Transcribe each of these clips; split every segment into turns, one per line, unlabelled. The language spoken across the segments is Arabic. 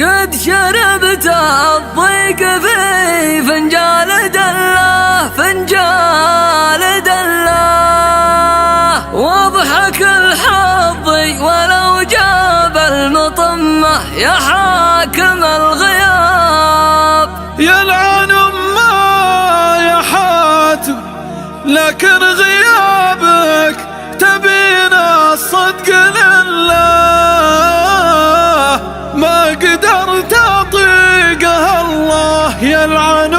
قد شربت الضيق في فنجال دله فنجال دله، واضحك الحظ ولو جاب المطمة يا حاكم الغياب.
يلعن ما يا حاتم لكن غيابك تبينا الصدق لله، ما قدرت اطيقها الله يلعن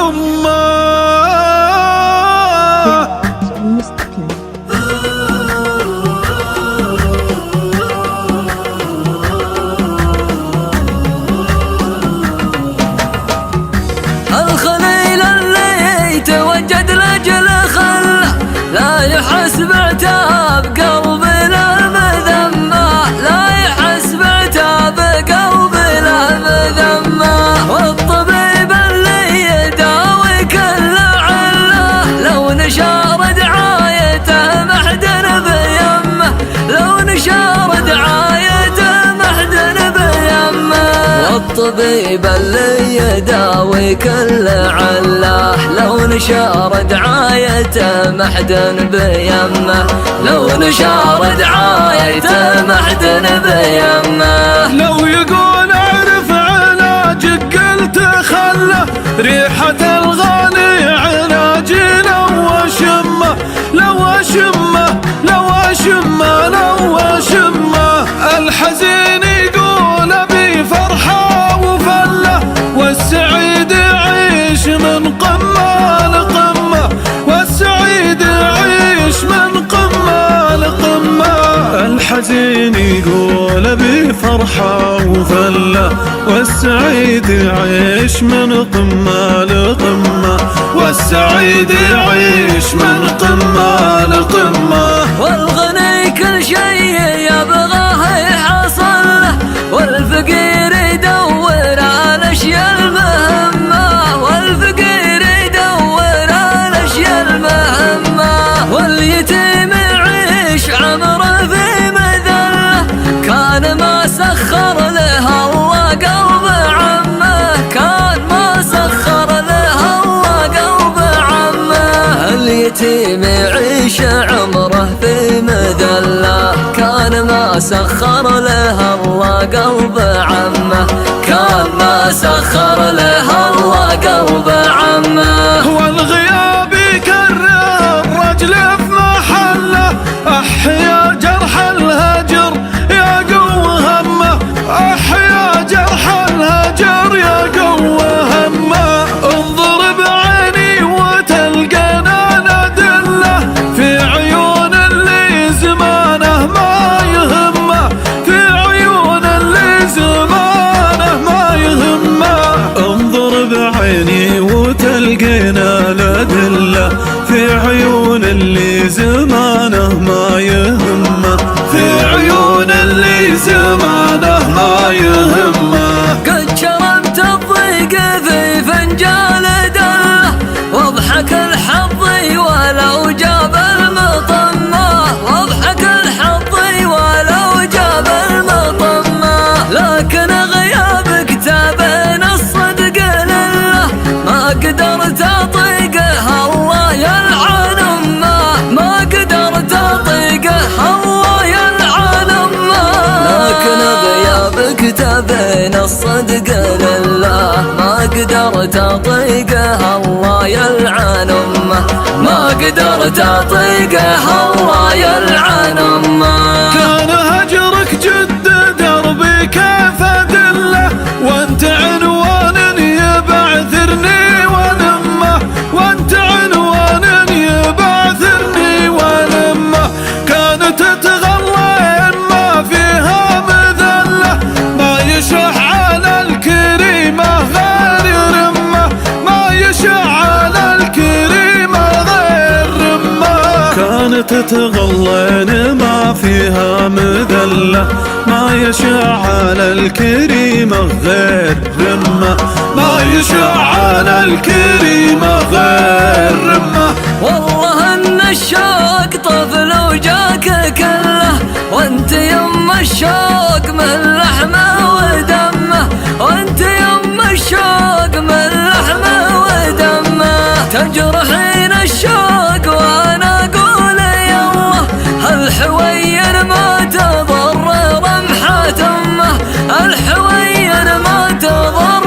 الخليل اللي يتوجد لاجل خله لا يحس بعتاب قلب المذمة، لا يحس بعتاب قلب المذمة. والطبيب اللي يداوي كل عله لو نشار دعايته محدن بيمه، لو نشار دعايته محدن بيمه. والطبيب اللي يداوي كل عله لو نشار دعايته محدن بيمه، لو نشار دعايته محدن بيمه.
لو يقول اعرف علاجك قلت خله، ريحة الغالي علاجي لو اشمه، لو اشمه لو اشمه لو اشمه. الحزين يقول ابي فرحة وفله، والسعيد يعيش من قمة لقمة، والسعيد يعيش من قمة لقمة. الحزين يقول ابي فرحة وفله، والسعيد يعيش من قمة لقمة، والسعيد يعيش من قمة لقمة.
والغني كل شيء يبغاه يحصل له، والفقير يدور على الاشياء المهمة، والفقير يدور على الاشياء المهمة. واليتيم يعيش عمره في مذلة، كان ما سخر له الله قلب عمه، كان ما سخر له الله قلب عمه. اليتيم يعيش عمره في مذلة، كان ما سخر له الله قلب عمه، كان ما سخر له الله قلب عمه.
والغياب يكره الرجل في محله، احيا جرح الهجر يا قوة همه، احيا جرح الهجر يا قوة همه. انظر بعيني وتلقانا ندله في عيون اللي زمانه ما يهمه، في عيون اللي زمانه ما يهمه. انظر بعيني وتلقينا الأدلة في عيون اللي زمانه ما يهمه، في عيون اللي زمانه ما يهمه.
قد شربت الضيق في فنجال دله، واضحك الحظ ولو جاب المطمة، واضحك الحظ ولو جاب المطمة. لكن غيابك تابين الصدق لله، ما قدرت اطيقه الله يلعن امه، ما قدرت اطيقه الله يلعن امه. لكن غيابك تابين الصدق لله، ما قدرت اطيقه الله يلعن امه، ما قدرت اطيقه الله يلعن امه.
كان هجرك جد دربي كيف ادله، وانت عنوان يبعثرني ونمه، وانت عنوان يبعثرني ونمه. كانت تتغلى ما فيها مذله، ما يشح على الكريمه غير رمه، ما يشح على الكريمه غير رمه. كانت تتغلين ما فيها مذله، ما يشع على الكريمة غير رمة، ما يشع على الكريمة غير رمة.
والله ان الشوق طفل وجاك كله، وانت يم الشوق من لحمه ودمه، وانت تجرحين الشوق وانا اقول يالله هالحوير ما تضر رمحة امه، الحوير ما تضر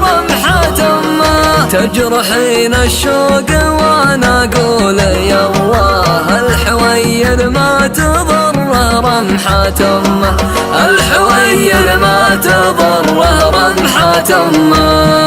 رمحة امه. تجرحين الشوق وانا اقول يالله الحوير ما تضر رمحة امه، الحوير ما تضر رمحة امه.